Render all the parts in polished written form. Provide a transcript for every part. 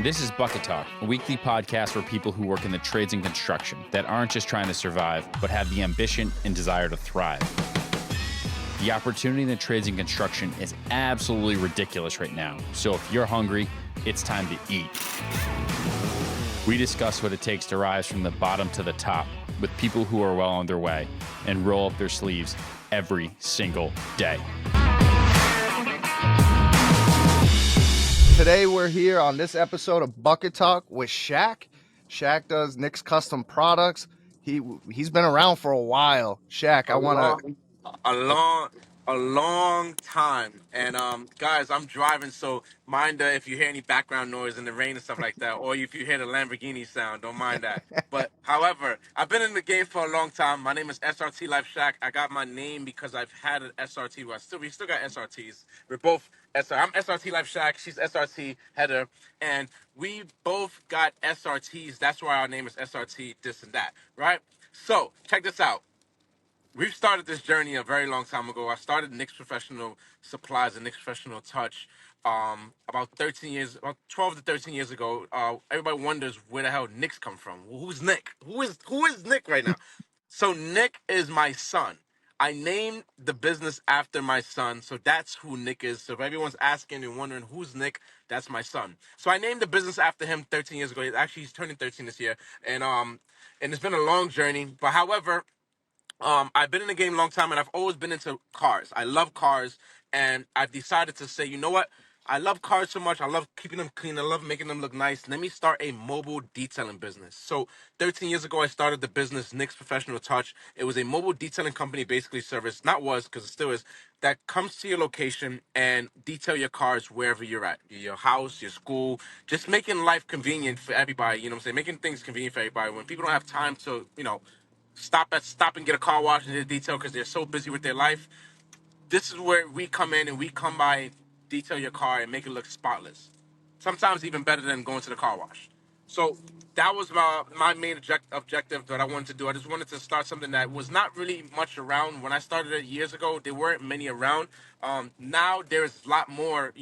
This is Bucket Talk, a weekly podcast for people who work in the trades and construction that aren't just trying to survive, but have the ambition and desire to thrive. The opportunity in the trades and construction is absolutely ridiculous right now. So if you're hungry, it's time to eat. We discuss what it takes to rise from the bottom to the top with people who are well on their way and roll up their sleeves every single day. Today we're here on this episode of Bucket Talk with Shaq. Shaq does Nick's custom products. He's been around for a while. Shaq, I want to a long time. And guys, I'm driving, so mind if you hear any background noise in the rain and stuff like that, or if you hear the Lamborghini sound, don't mind that. But however, I've been in the game for a long time. My name is SRT Life Shaq. I got my name because I've had an SRT. We still got SRTs. We're both SR. I'm SRT Life Shaq. She's SRT Header, and we both got SRTs. That's why our name is SRT. This and that, right? So check this out. We've started this journey a very long time ago. I started Nick's Professional Supplies and Nick's Professional Touch about 12 to 13 years ago. Everybody wonders where the hell Nick's come from. Well, who's Nick? Who is Nick right now? So Nick is my son. I named the business after my son, so that's who Nick is. So if everyone's asking and wondering who's Nick, that's my son. So I named the business after him 13 years ago. He's turning 13 this year, and it's been a long journey. But however, I've been in the game a long time, and I've always been into cars. I love cars, and I've decided to say, you know what? I love cars so much. I love keeping them clean. I love making them look nice. Let me start a mobile detailing business. So 13 years ago, I started the business Nick's Professional Touch. It was a mobile detailing company, basically service, not was, because it still is, that comes to your location and detail your cars wherever you're at, your house, your school, just making life convenient for everybody. You know what I'm saying? Making things convenient for everybody. When people don't have time to, stop and get a car wash and get a detail because they're so busy with their life. This is where we come in and we come by, detail your car and make it look spotless. Sometimes even better than going to the car wash. So that was my main objective that I wanted to do. I just wanted to start something that was not really much around. When I started it years ago, there weren't many around. Now there's a lot more,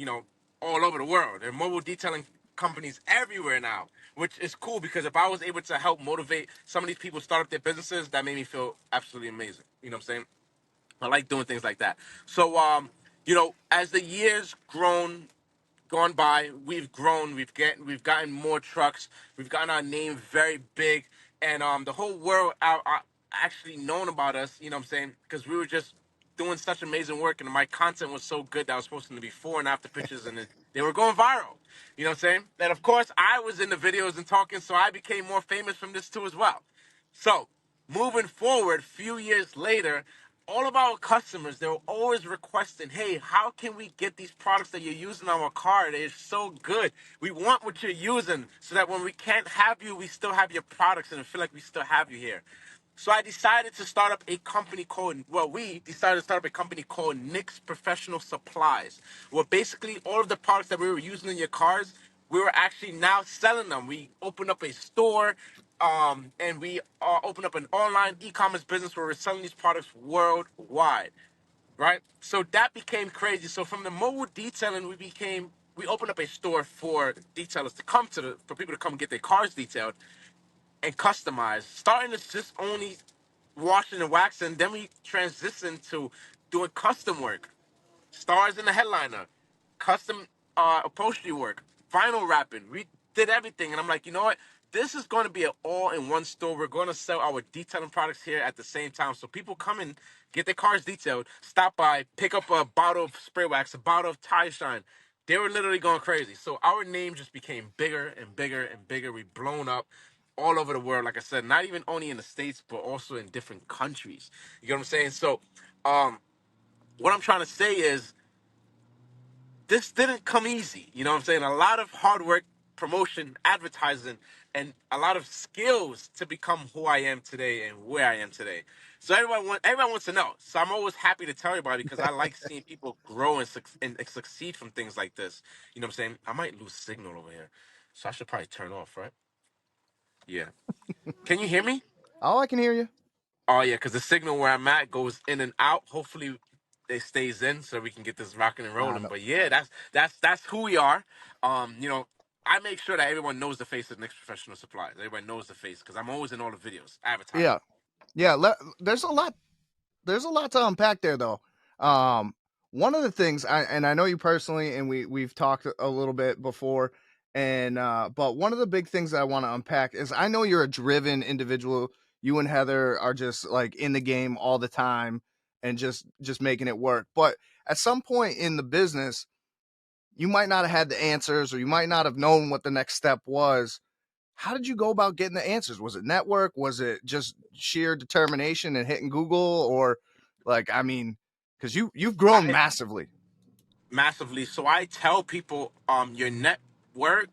all over the world. There are mobile detailing companies everywhere now, which is cool because if I was able to help motivate some of these people start up their businesses, that made me feel absolutely amazing. You know what I'm saying? I like doing things like that. So, as the years gone by, we've grown. We've gotten more trucks. We've gotten our name very big, and the whole world actually known about us. You know what I'm saying? Because we were just doing such amazing work, and my content was so good that I was posting to be before and after pictures, and they were going viral. You know what I'm saying? And of course, I was in the videos and talking, so I became more famous from this too as well. So, moving forward, few years later, all of our customers, they're always requesting, hey, how can we get these products that you're using on our car? They're so good. We want what you're using so that when we can't have you, we still have your products and feel like we still have you here. So I decided to start up a company we decided to start up a company called Nick's Professional Supplies, where basically all of the products that we were using in your cars, we were actually now selling them. We opened up a store, and we opened up an online e-commerce business where we're selling these products worldwide, right? So that became crazy. So from the mobile detailing, we opened up a store for detailers to for people to come get their cars detailed and customized, starting to just only washing and waxing. Then we transitioned to doing custom work, stars in the headliner, custom upholstery work, vinyl wrapping. We did everything. And I'm like, you know what? This is going to be an all-in-one store. We're going to sell our detailing products here at the same time. So people come in, get their cars detailed, stop by, pick up a bottle of spray wax, a bottle of Tire Shine. They were literally going crazy. So our name just became bigger and bigger and bigger. We've blown up all over the world. Like I said, not even only in the States, but also in different countries. You know what I'm saying? So what I'm trying to say is, this didn't come easy. You know what I'm saying? A lot of hard work, promotion, advertising, and a lot of skills to become who I am today and where I am today. So everyone wants to know. So I'm always happy to tell everybody because I like seeing people grow and succeed from things like this. You know what I'm saying? I might lose signal over here, so I should probably turn off, right? Yeah. Can you hear me? Oh, I can hear you. Oh yeah, because the signal where I'm at goes in and out. Hopefully, it stays in so we can get this rocking and rolling. No. But yeah, that's who we are. Um, you know, I make sure that everyone knows the face of Nick's Professional Supplies. Everybody knows the face because I'm always in all the videos advertising. Yeah. There's a lot. There's a lot to unpack there, though. One of the things, I know you personally, and we've talked a little bit before, and but one of the big things that I want to unpack is I know you're a driven individual. You and Heather are just like in the game all the time and just making it work. But at some point in the business, you might not have had the answers, or you might not have known what the next step was. How did you go about getting the answers? Was it network? Was it just sheer determination and hitting Google? Or like, I mean, because you've grown I massively. massively. So I tell people, your network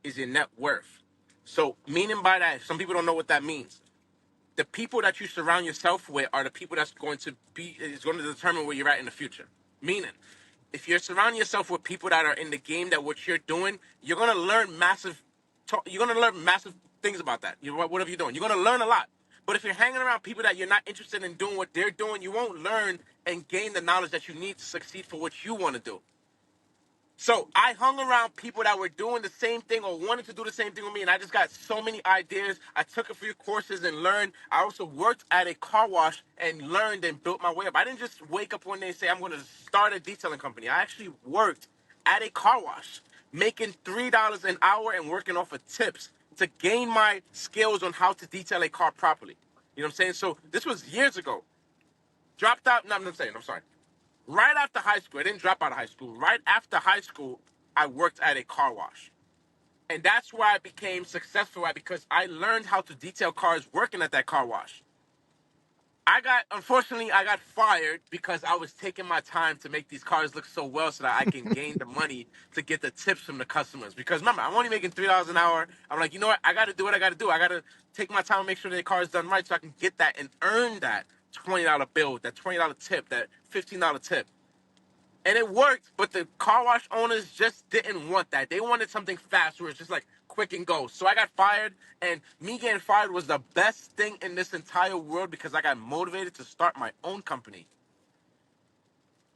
is your net worth. So meaning by that, some people don't know what that means. The people that you surround yourself with are the people that's going to determine where you're at in the future. Meaning, if you're surrounding yourself with people that are in the game, that what you're doing, you're gonna learn massive. You're gonna learn massive things about that. Whatever you're doing, you're gonna learn a lot. But if you're hanging around people that you're not interested in doing what they're doing, you won't learn and gain the knowledge that you need to succeed for what you want to do. So I hung around people that were doing the same thing or wanted to do the same thing with me, and I just got so many ideas. I took a few courses and learned. I also worked at a car wash and learned and built my way up. I didn't just wake up one day and say, I'm going to start a detailing company. I actually worked at a car wash, making $3 an hour and working off of tips to gain my skills on how to detail a car properly. You know what I'm saying? So this was years ago. Dropped out. No, I'm sorry. Right after high school, I didn't drop out of high school. Right after high school, I worked at a car wash. And that's where I became successful at, because I learned how to detail cars working at that car wash. Unfortunately, I got fired because I was taking my time to make these cars look so well so that I can gain the money to get the tips from the customers. Because remember, I'm only making $3 an hour. I'm like, you know what? I got to do what I got to do. I got to take my time and make sure the car is done right so I can get that and earn that $20 bill, that $20 tip, that $15 tip. And it worked, but the car wash owners just didn't want that. They wanted something fast where it's just like quick and go. So I got fired, and me getting fired was the best thing in this entire world because I got motivated to start my own company.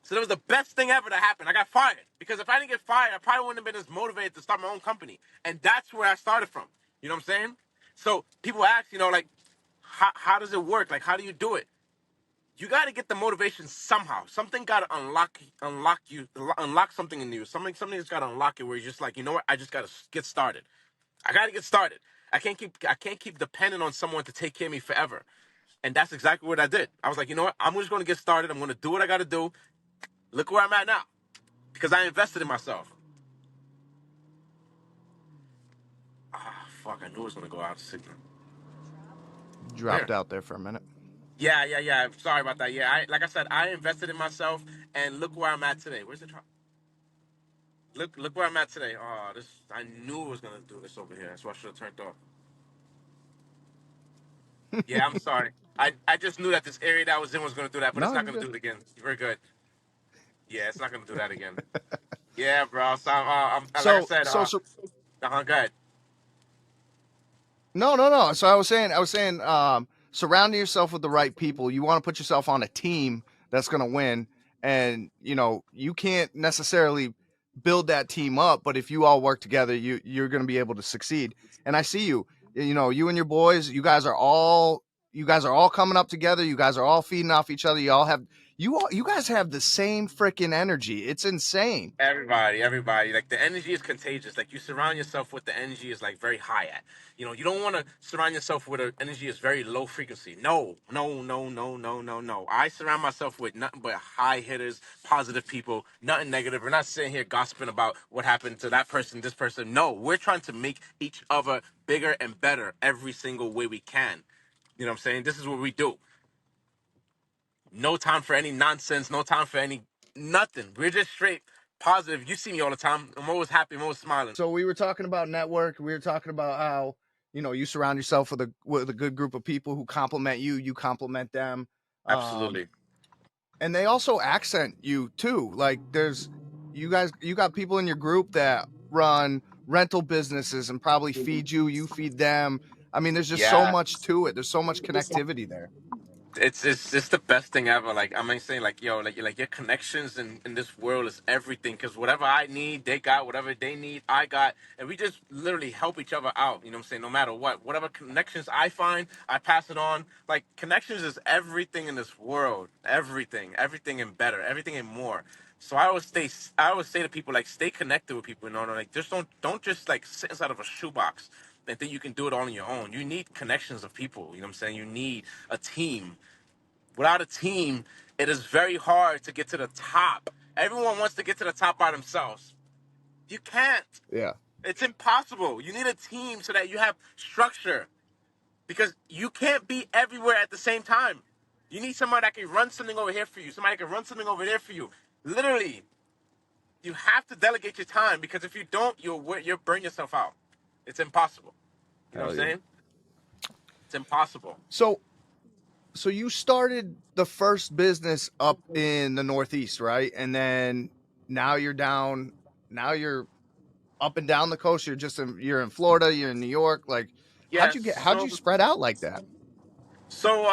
So that was the best thing ever that happened. I got fired because if I didn't get fired, I probably wouldn't have been as motivated to start my own company. And that's where I started from. You know what I'm saying? So people ask, like, how does it work? Like, how do you do it? You got to get the motivation somehow. Something got to unlock something in you. Something's got to unlock it where you're just like, you know what? I just got to get started. I got to get started. I can't keep depending on someone to take care of me forever. And that's exactly what I did. I was like, you know what? I'm just going to get started. I'm going to do what I got to do. Look where I'm at now because I invested in myself. Fuck! I knew it was going to go out of signal. Dropped out there for a minute. Yeah. Sorry about that. Yeah, like I said, I invested in myself, and look where I'm at today. Where's the truck? Look where I'm at today. Oh, I knew it was gonna do this over here. That's why I should have turned off. Yeah, I'm sorry. I just knew that this area that I was in was gonna do that, but it's No, not you're gonna good. do it again. You're good. Yeah, it's not gonna do that again. Yeah, bro. So like I said, go ahead. No. So I was saying, surrounding yourself with the right people. You want to put yourself on a team that's going to win, and you can't necessarily build that team up, but if you all work together, you're going to be able to succeed. And I see you. You and your boys. You guys are all coming up together. You guys are all feeding off each other. You guys have the same freaking energy. It's insane. Everybody. Like the energy is contagious. Like you surround yourself with the energy is like very high at. You don't want to surround yourself with an energy is very low frequency. No. I surround myself with nothing but high hitters, positive people, nothing negative. We're not sitting here gossiping about what happened to that person, this person. No, we're trying to make each other bigger and better every single way we can. You know what I'm saying? This is what we do. No time for any nonsense. No time for any nothing. We're just straight positive. You see me all the time. I'm always happy. I'm always smiling. So we were talking about network. We were talking about how you surround yourself with a good group of people who compliment you. You compliment them. Absolutely. And they also accent you too. Like you got people in your group that run rental businesses and probably feed you. You feed them. I mean, there's just so Yeah. much to it. There's so much connectivity there. It's the best thing ever. Like I'm saying, like yo, like your connections in this world is everything. Cause whatever I need, they got. Whatever they need, I got. And we just literally help each other out. You know what I'm saying? No matter what, whatever connections I find, I pass it on. Like connections is everything in this world. Everything and better, everything and more. So I always say to people like, stay connected with people. You know, like just don't just like sit inside of a shoebox and think you can do it all on your own. You need connections of people. You know what I'm saying? You need a team. Without a team, it is very hard to get to the top. Everyone wants to get to the top by themselves. You can't. Yeah. It's impossible. You need a team so that you have structure because you can't be everywhere at the same time. You need somebody that can run something over here for you, somebody that can run something over there for you. Literally, you have to delegate your time because if you don't, you'll burn yourself out. It's impossible. You know what Hell I'm yeah. saying? It's impossible. So you started the first business up in the Northeast, right? And then now you're down. Now you're up and down the coast. You're in Florida. You're in New York. Like, Yes. how'd you spread out like that? So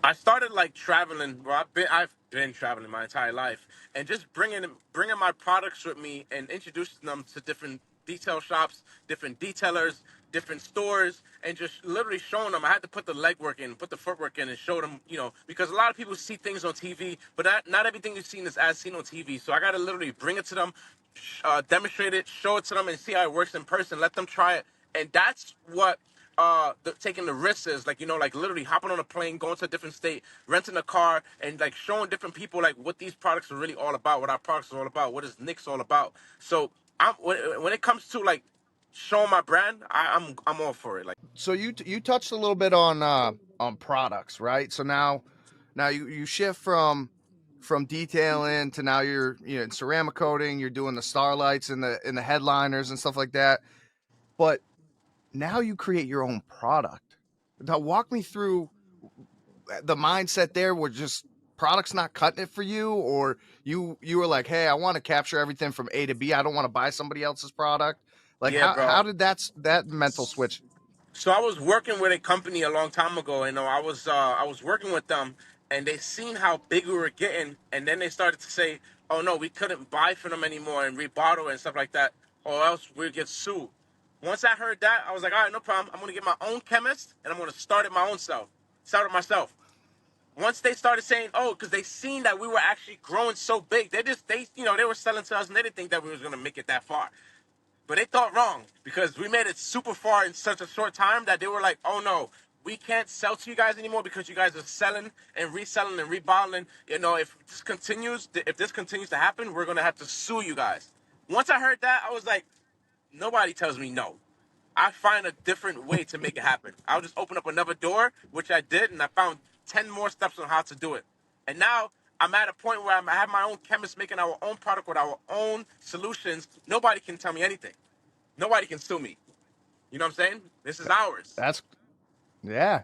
I started like traveling. Well, I've been traveling my entire life, and just bringing my products with me and introducing them to different detail shops, different detailers, different stores, and just literally showing them. I had to put the legwork in, put the footwork in, and show them. You know, because a lot of people see things on TV, but not everything you've seen is as seen on TV. So I got to literally bring it to them, demonstrate it, show it to them, and see how it works in person. Let them try it, and that's what taking the risks is like, you know, like literally hopping on a plane, going to a different state, renting a car, and like showing different people like what these products are really all about, what our products are all about, what is Nick's all about. So when it comes to like showing my brand, I'm all for it. Like, So you touched a little bit on products, right? So now you shift from detailing to now you're in ceramic coating. You're doing the starlights and the headliners and stuff like that. But now you create your own product. Now walk me through the mindset there where just products not cutting it for you, or you were like, hey, I want to capture everything from A to B. I don't want to buy somebody else's product. Like yeah, how bro. did that mental switch? So I was working with a company a long time ago, and I was working with them, and they seen how big we were getting, and then they started to say, "Oh no, we couldn't buy from them anymore and rebottle and stuff like that, or else we'd get sued." Once I heard that, I was like, "All right, no problem. I'm gonna get my own chemist, and I'm gonna start it my own self. Start it myself." Once they started saying, "Oh," because they seen that we were actually growing so big, they were selling to us, and they didn't think that we was gonna make it that far. But they thought wrong because we made it super far in such a short time that they were like, "Oh no, we can't sell to you guys anymore because you guys are selling and reselling and rebottling. You know, if this continues to happen, we're gonna have to sue you guys." Once I heard that, I was like, nobody tells me no. I find a different way to make it happen. I'll just open up another door, which I did, and I found 10 more steps on how to do it. And now I'm at a point where I have my own chemist making our own product with our own solutions. Nobody can tell me anything. Nobody can sue me. You know what I'm saying? This is ours. That's Yeah,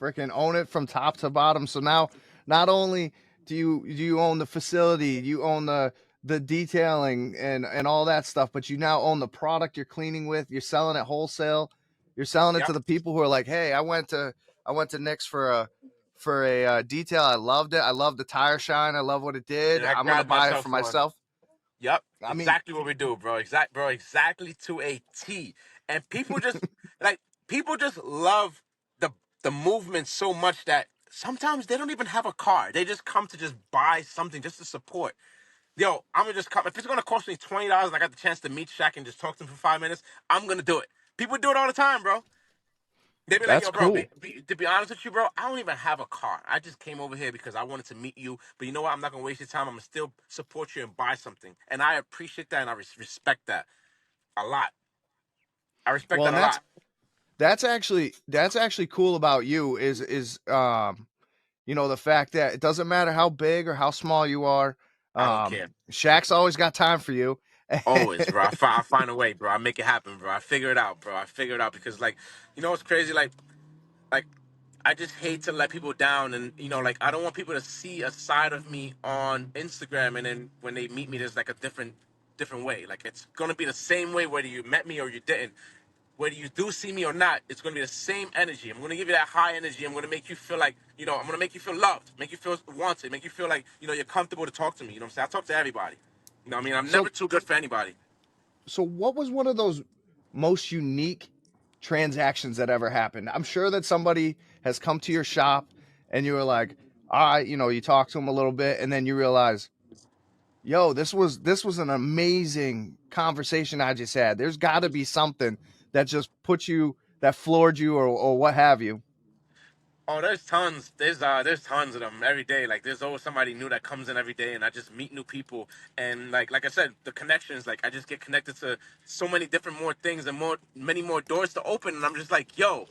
freaking own it from top to bottom. So now, not only do you own the facility, you own the detailing and all that stuff, but you now own the product you're cleaning with. You're selling it wholesale. You're selling it to Yep. the people who are like, hey, I went to Nick's for a detail. I loved it. I love the tire shine. I love what it did. And I I'm gonna grabbed buy it for myself one. myself. Yep. I mean, Exactly what we do, bro. Exactly to a T. And people just love the the movement so much that sometimes they don't even have a car. They just come to just buy something just to support. Yo, I'm gonna just come. If it's gonna cost me $20 and I got the chance to meet Shaq and just talk to him for 5 minutes, I'm gonna do it. People do it all the time, bro. They be like, that's yo, bro, cool. to be honest with you, bro, I don't even have a car. I just came over here because I wanted to meet you. But you know what? I'm not going to waste your time. I'm going to still support you and buy something. And I appreciate that and I respect that a lot. I respect Well, that and a lot. that's actually cool about you is the fact that it doesn't matter how big or how small you are. I don't care. Shaq's always got time for you. Always, bro. I find a way, bro. I make it happen, bro. I figure it out, bro. I figure it out because, like, you know what's crazy? Like, I just hate to let people down, and like I don't want people to see a side of me on Instagram, and then when they meet me, there's like a different way. Like it's gonna be the same way whether you met me or you didn't. whether you do see me or not, it's gonna be the same energy. I'm gonna give you that high energy. I'm gonna make you feel like, I'm gonna make you feel loved, make you feel wanted, make you feel like, you're comfortable to talk to me. You know what I'm saying? I talk to everybody. You know what I mean? I'm never So too good for anybody. what was one of those most unique transactions that ever happened? I'm sure that somebody has come to your shop and you were like, all right, you talk to them a little bit and then you realize, yo, this was an amazing conversation I just had. There's got to be something that just that floored you or what have you. Oh, there's tons. There's tons of them every day. Like there's always somebody new that comes in every day, and I just meet new people. And like I said, the connections. Like I just get connected to so many different more things and many more doors to open. And I'm just like, yo,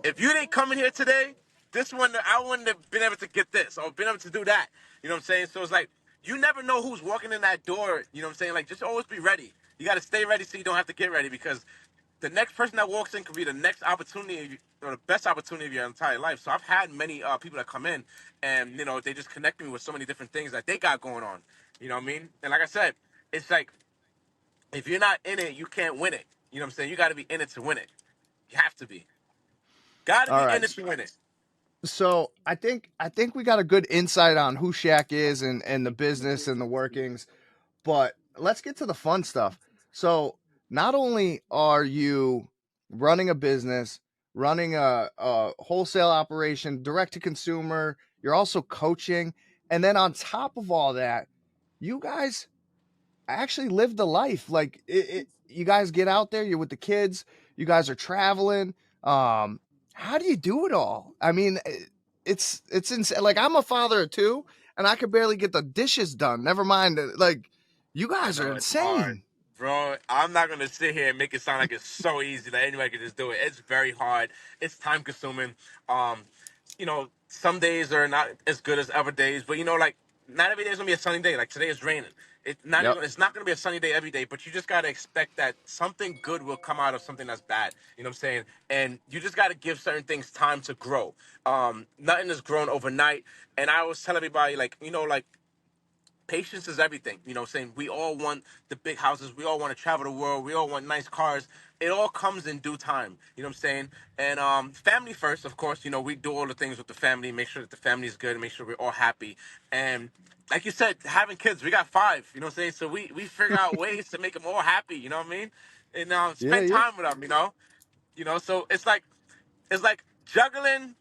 if you didn't come in here today, this one I wouldn't have been able to get this or been able to do that. You know what I'm saying? So it's like you never know who's walking in that door. You know what I'm saying? Like just always be ready. You got to stay ready so you don't have to get ready because the next person that walks in could be the next opportunity or the best opportunity of your entire life. So I've had many people that come in and they just connect me with so many different things that they got going on. You know what I mean? And like I said, it's like if you're not in it, you can't win it. You know what I'm saying? You got to be in it to win it. You have to be. Got to All be in right. it to win it. So I think we got a good insight on who Shaq is and the business and the workings, but let's get to the fun stuff. So not only are you running a business, running a wholesale operation, direct to consumer, you're also coaching, and then on top of all that, you guys actually live the life. Like you guys get out there, you're with the kids, you guys are traveling. How do you do it all? I mean, it's insane. Like I'm a father of two, and I could barely get the dishes done. Never mind, like you I guys are know it's hard, insane. bro. I'm not gonna sit here and make it sound like it's so easy that anybody can just do it. It's very hard. It's time consuming. Um, some days are not as good as other days, but like not every day is gonna be a sunny day. Like today is raining. Yep. It's not gonna be a sunny day every day, but you just gotta expect that something good will come out of something that's bad. You know what I'm saying? And you just gotta give certain things time to grow. Nothing is grown overnight. And I always tell everybody, like, patience is everything. You know what I'm saying? We all want the big houses. We all want to travel the world. We all want nice cars. It all comes in due time. You know what I'm saying? And family first, of course. We do all the things with the family, make sure that the family is good, and make sure we're all happy. And like you said, having kids, we got 5. You know what I'm saying? So we figure out ways to make them all happy. You know what I mean? And Yeah, spend yeah. time with them. So it's like juggling,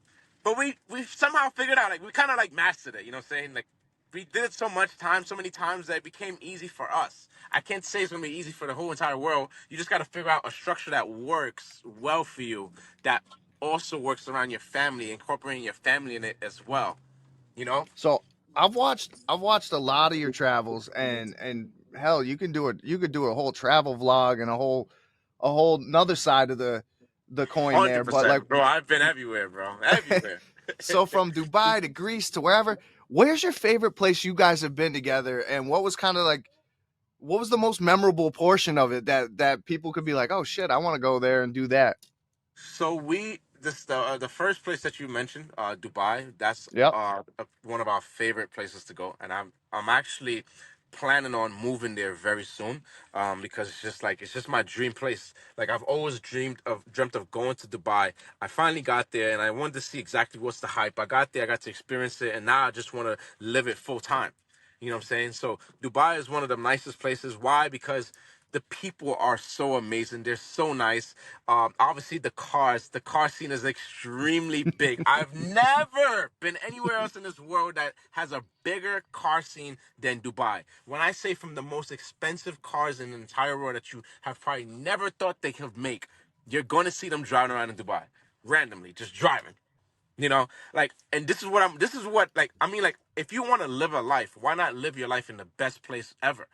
but we somehow figured out, like, we kind of like mastered it. You know what I'm saying? Like, we did it so many times that it became easy for us. I can't say it's gonna be easy for the whole entire world. You just got to figure out a structure that works well for you, that also works around your family, incorporating your family in it as well. You know? So I've watched a lot of your travels, and hell, you could do a whole travel vlog and a whole another side of the coin there. But like, 100%, bro. I've been everywhere, bro. Everywhere. so from Dubai to Greece to wherever, where's your favorite place you guys have been together, and what was kind of like what was the most memorable portion of it that people could be like, oh shit, I want to go there and do that. So the first place that you mentioned, Dubai. That's Yep. one of our favorite places to go, and I'm actually planning on moving there very soon, because it's just my dream place. Like I've always dreamt of going to Dubai. I finally got there, and I wanted to see exactly what's the hype. I got there, I got to experience it, and now I just want to live it full time. You know what I'm saying? So Dubai is one of the nicest places. Why? Because the people are so amazing. They're so nice. Obviously, the car scene is extremely big. I've never been anywhere else in this world that has a bigger car scene than Dubai. When I say from the most expensive cars in the entire world that you have probably never thought they could make, you're going to see them driving around in Dubai randomly, just driving. And this is what, like, I mean, like, if you want to live a life, why not live your life in the best place ever?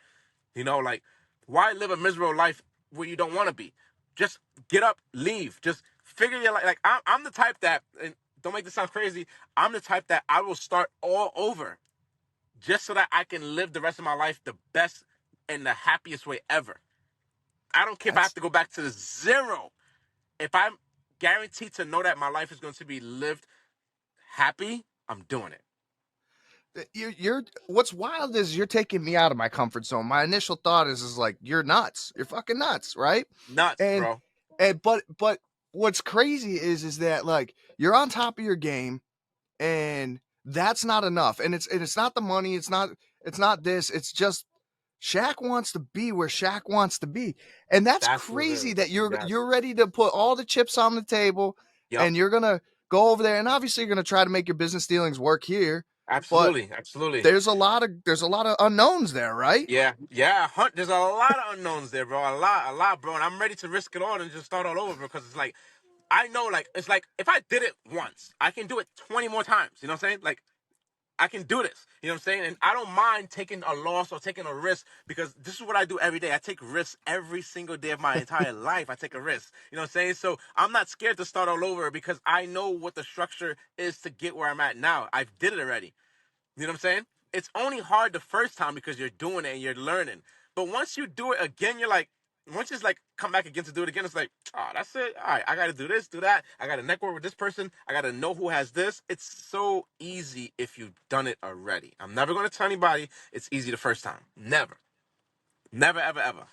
Like, why live a miserable life where you don't want to be? Just get up, leave, just figure your life. Like, I'm the type that, and don't make this sound crazy, I'm the type that I will start all over just so that I can live the rest of my life the best and the happiest way ever. I don't care if I have That's to go back to the zero. If I'm guaranteed to know that my life is going to be lived happy, I'm doing it. you're what's wild is you're taking me out of my comfort zone. My initial thought is like you're nuts. You're fucking nuts, right? Nuts, And bro. But what's crazy is that like you're on top of your game, and that's not enough. And it's not the money. It's not this. It's just Shaq wants to be where Shaq wants to be, and that's That's what it crazy is. that you're Yes. you're ready to put all the chips on the table, Yep. and you're gonna go over there, and obviously you're gonna try to make your business dealings work here, but Absolutely. Absolutely. there's a lot of unknowns there, right? Yeah. Yeah. There's a lot of unknowns there, bro. A lot, bro. And I'm ready to risk it all and just start all over, bro. Because it's like, I know, like, it's like if I did it once, I can do it 20 more times. You know what I'm saying? Like, I can do this. You know what I'm saying? And I don't mind taking a loss or taking a risk because this is what I do every day. I take risks every single day of my entire life. I take a risk. You know what I'm saying? So I'm not scared to start all over because I know what the structure is to get where I'm at now. I've did it already. You know what I'm saying? It's only hard the first time because you're doing it and you're learning. But once you do it again, you're like, once it's like come back again to do it again, it's like, oh, that's it. All right, I got to do this, do that. I got to network with this person. I got to know who has this. It's so easy if you've done it already. I'm never going to tell anybody it's easy the first time. Never. Never, ever, ever.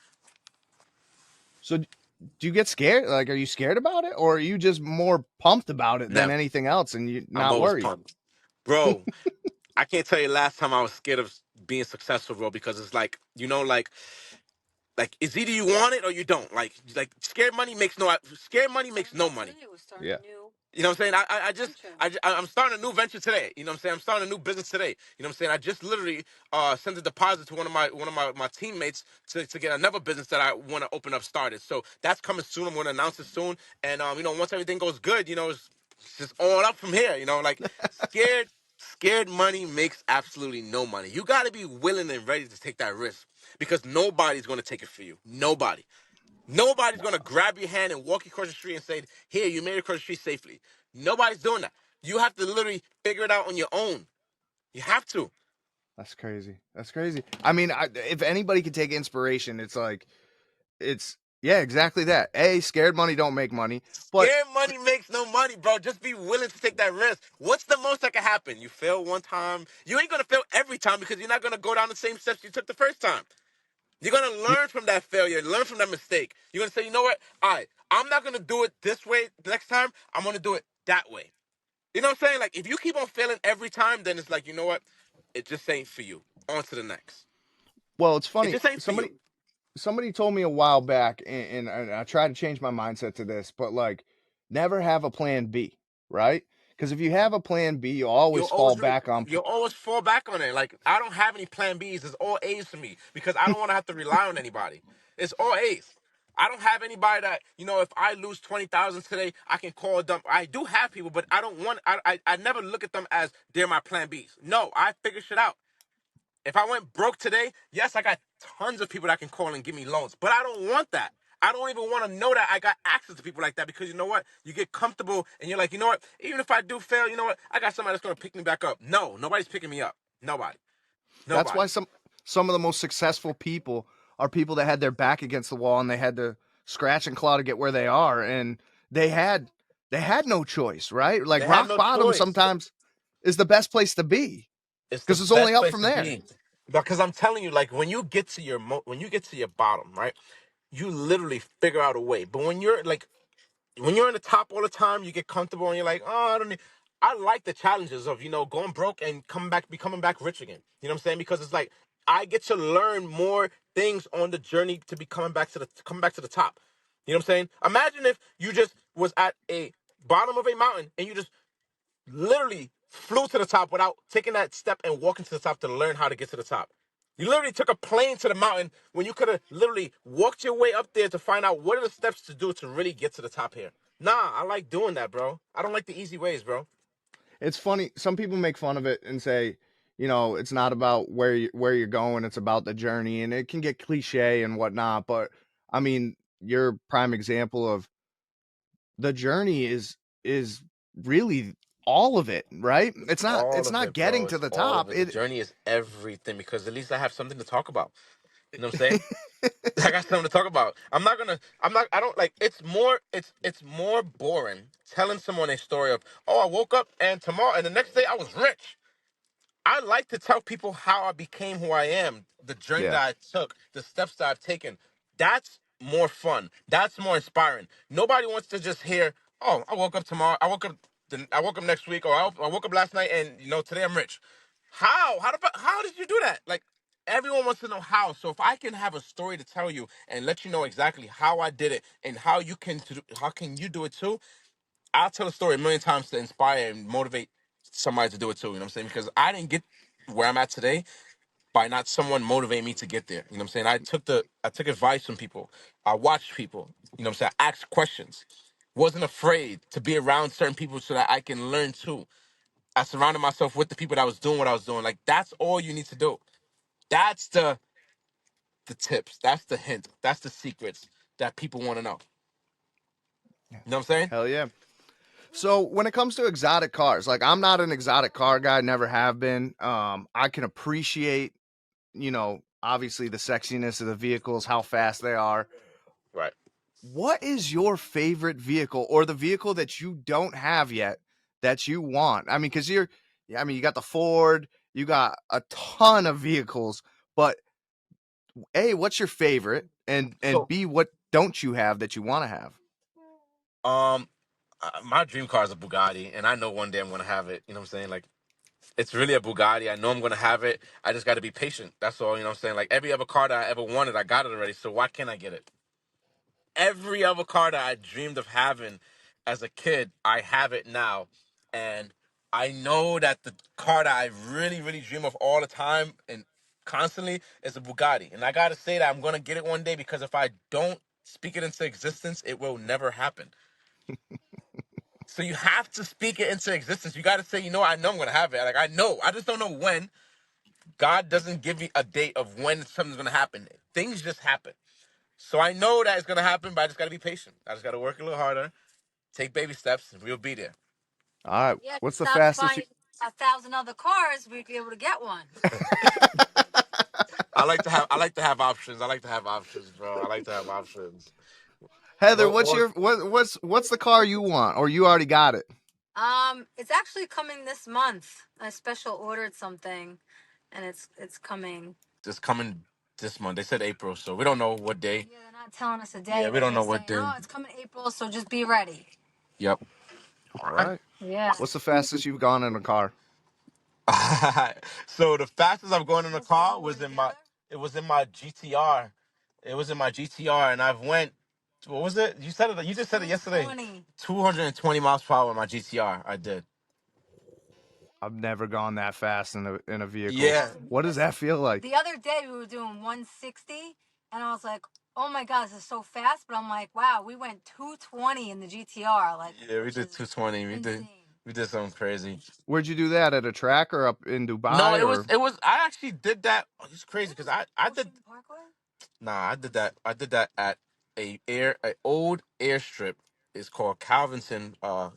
So do you get scared? Like, are you scared about it, or are you just more pumped about it than Never. anything else, and you I'm not always worried? pumped. Bro, I can't tell you last time I was scared of being successful, bro, because it's like, like it's either you want it or you don't. Like scared money makes no money. Yeah. You know what I'm saying? I'm starting a new venture today. You know what I'm saying? I'm starting a new business today. You know what I'm saying? I just literally sent a deposit to one of my teammates to get another business that I want to open up started. So that's coming soon. I'm going to announce it soon. And once everything goes good, it's just all up from here. Like scared money makes absolutely no money. You got to be willing and ready to take that risk because nobody's going to take it for you. Nobody. Nobody's gonna grab your hand and walk you across the street and say, "Here, you made it across the street safely." Nobody's doing that. You have to literally figure it out on your own. You have to. That's crazy. That's crazy. I mean, if anybody could take inspiration, it's like, yeah, exactly that. Scared money don't make money, but Scared money makes no money, bro. Just be willing to take that risk. What's the most that can happen? You fail one time. You ain't gonna fail every time because you're not gonna go down the same steps you took the first time. You're gonna you, learn from that failure, learn from that mistake. You're gonna say, you know what? All right, I'm not gonna do it this way next time. I'm gonna do it that way. You know what I'm saying? Like, if you keep on failing every time, then it's like, you know what? It just ain't for you. On to the next. well, it's It funny. just ain't for Somebody you. somebody told me a while back, and I try to change my mindset to this, but like, never have a plan B, right? Because if you have a plan B, you You'll always fall always re- back on. you'll always fall back on it. Like, I don't have any plan Bs. It's all A's for me because I don't want to have to rely on anybody. It's all A's. I don't have anybody that, if I lose 20,000 today, I can call them. I do have people, but I don't want. I never look at them as they're my plan Bs. No, I figure shit out. If I went broke today, yes, I got tons of people that can call and give me loans, but I don't want that. I don't even want to know that I got access to people like that because you know what? You get comfortable and you're like, you know what? Even if I do fail, you know what? I got somebody that's going to pick me back up. No, nobody's picking me up. Nobody. That's why Nobody. some of the most successful people are people that had their back against the wall and they had to scratch and claw to get where they are, and they had they had no choice, right? Like They had rock no bottom choice. sometimes is the best place to be It's the because it's only best up place from to there. be. Because I'm telling you, like when you get to when you get to your bottom, right? You literally figure out a way. But when you're in the top all the time, you get comfortable and you're like, oh, I don't need. I like the challenges of going broke and becoming back rich again. You know what I'm saying? Because it's like I get to learn more things on the journey to be coming back to the top. You know what I'm saying? Imagine if you just was at a bottom of a mountain and you just literally flew to the top without taking that step and walking to the top to learn how to get to the top. You literally took a plane to the mountain when you could have literally walked your way up there to find out what are the steps to do to really get to the top here. Nah, I like doing that, bro. I don't like the easy ways, bro. It's funny. Some people make fun of it and say, it's not about where you're going. It's about the journey, and it can get cliche and whatnot. But I mean, you're a prime example of the journey is really all of it, right? It's not All it's of not it, bro. getting to It's the all of top. it. The It journey is everything because at least I have something to talk about. You know what I'm saying? I got something to talk about. I don't like it's more boring telling someone a story of, oh, I woke up and tomorrow and the next day I was rich. I like to tell people how I became who I am, the journey yeah. that I took, the steps that I've taken. That's more fun. That's more inspiring. Nobody wants to just hear, "Oh, I woke up tomorrow. I woke up next week, or I woke up last night, and today I'm rich." How? How did you do that? Like everyone wants to know how. So if I can have a story to tell you and let you know exactly how I did it and how can you do it too? I'll tell a story a million times to inspire and motivate somebody to do it too. You know what I'm saying? Because I didn't get where I'm at today by not someone motivate me to get there. You know what I'm saying? I took advice from people. I watched people. You know what I'm saying? I asked questions. Wasn't afraid to be around certain people so that I can learn too. I surrounded myself with the people that was doing what I was doing. Like that's all you need to do. That's the tips. That's the hint. That's the secrets that people want to know. You know what I'm saying? Hell yeah. So when it comes to exotic cars, like I'm not an exotic car guy, never have been. I can appreciate, obviously the sexiness of the vehicles, how fast they are. Right. What is your favorite vehicle or the vehicle that you don't have yet that you want? I mean, because you got the Ford, you got a ton of vehicles, but A, what's your favorite? And So, B, what don't you have that you want to have? my dream car is a Bugatti, and I know one day I'm gonna have it. You know what I'm saying? Like, it's really a Bugatti. I know I'm gonna have it. I just got to be patient. That's all. You know what I'm saying? Like every other car that I ever wanted, I got it already. So why can't I get it? Every other car that I dreamed of having as a kid, I have it now, and I know that the car that I really, really dream of all the time and constantly is a Bugatti. And I gotta say that I'm gonna get it one day because if I don't speak it into existence, it will never happen. So you have to speak it into existence. You got to say, I know I'm going to have it. Like, I know. I just don't know when. God doesn't give me a date of when something's going to happen. Things just happen. So I know that it's going to happen, but I just got to be patient. I just got to work a little harder, take baby steps, and we'll be there. All right. Yeah, What's the stop fastest buying 1,000 other cars, we'd be able to get one. I like to have options. I like to have options, bro. I like to have options. Heather, Well, what's well, your what's the car you want, or you already got it? It's actually coming this month. I special ordered something, and it's coming. just coming this month. They said April, so we don't know what day. Yeah, they're not telling us a day. Yeah, we They're don't know just what saying, day. "Oh, it's coming April, so just be ready." Yep. All right. Yeah. What's the fastest you've gone in a car? So the fastest I've gone in a This when car we were was together. it was in my GTR. It was in my GTR, and I've went. What was it? You said it. You just said it yesterday. 220. 220 miles per hour in my GTR. I did. I've never gone that fast in a vehicle. Yeah. What does that feel like? The other day we were doing 160, and I was like, "Oh my god, this is so fast!" But I'm like, "Wow, we went 220 in the GTR, like, Yeah, we which did is 220. insane." We did something crazy. Where'd you do that, at a track or up in No, Dubai it was or? it was. I actually did that. Oh, it's crazy because I did. Ocean Parkway. Nah, I did that. I did that at a old airstrip. It's called Calvinson.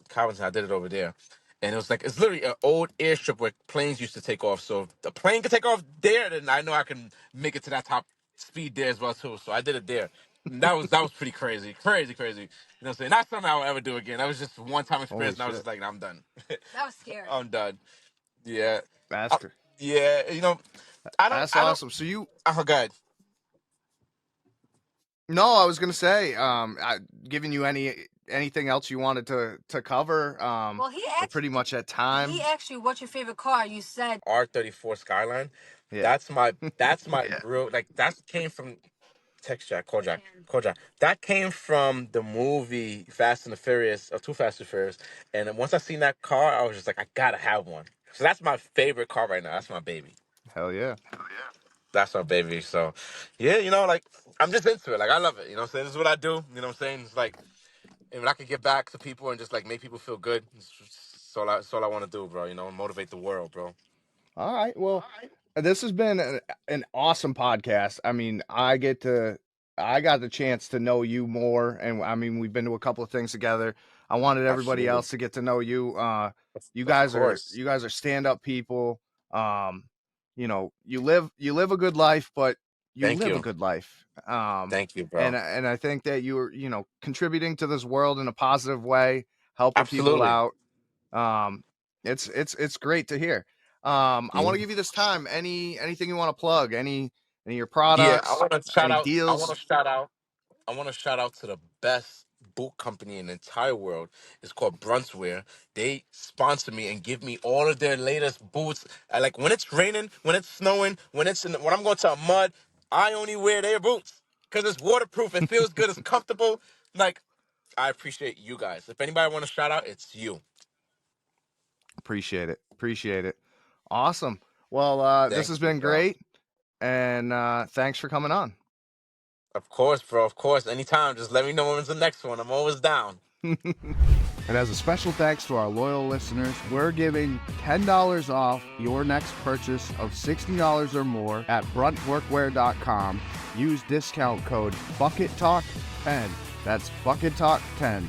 Calvinson. I did it over there, and it was like it's literally an old airstrip where planes used to take off. So if the plane can take off there, then I know I can make it to that top speed there as well too. So I did it there. And that was pretty crazy, crazy, crazy. You know what I'm saying? Not something I'll ever do again. That was just a one-time Holy experience, and I was shit, just like, "Nah, I'm done. That was scary. I'm done." Yeah, that's I- yeah. that's I don't. awesome. So you? I forgot. No, I was gonna say, giving you anything else you wanted to cover. Well, he We're asked pretty much at time. he asked you what's your favorite car. You said R34 Skyline. Yeah. That's my real like that came from text Jack, call Jack, call Jack. That came from the movie Fast and the Furious, or Too Fast and Furious. And then once I seen that car, I was just like, I gotta have one. So that's my favorite car right now. That's my baby. Hell yeah. That's my baby. So yeah, like I'm just into it. Like I love it. You know what I'm saying? This is what I do. You know what I'm saying? It's like and when I could give back to people and just like make people feel good, it's all I want to do, bro. Motivate the world, bro. All right. Well, this has been an awesome podcast. I mean, I got the chance to know you more, and I mean, we've been to a couple of things together. I wanted everybody Absolutely. else to get to know you. You Of guys are course. you guys are stand up people. You live a good life, but you Thank live a you. good life. Thank you, And bro. I think that you're contributing to this world in a positive way, helping people Absolutely. out. Um, it's great to hear. I want to Mhm. give you this time. Anything you want to plug? Any of your Yeah, products? Any I want deals? to shout out I want to shout out to the best boot company in the entire world. It's called Bruntswear. They sponsor me and give me all of their latest boots. Like when it's raining, when it's snowing, when I'm going to a mud, I only wear their boots because it's waterproof. It feels good. It's comfortable. Like, I appreciate you guys. If anybody want to shout out, it's you. Appreciate it. Appreciate it. Awesome. Well, this Thank has you, been bro. great. And thanks for coming on. Of course, bro. Of course. Anytime. Just let me know when's the next one. I'm always down. And as a special thanks to our loyal listeners, we're giving $10 off your next purchase of $60 or more at bruntworkwear.com. Use discount code BucketTalk10. That's BucketTalk10.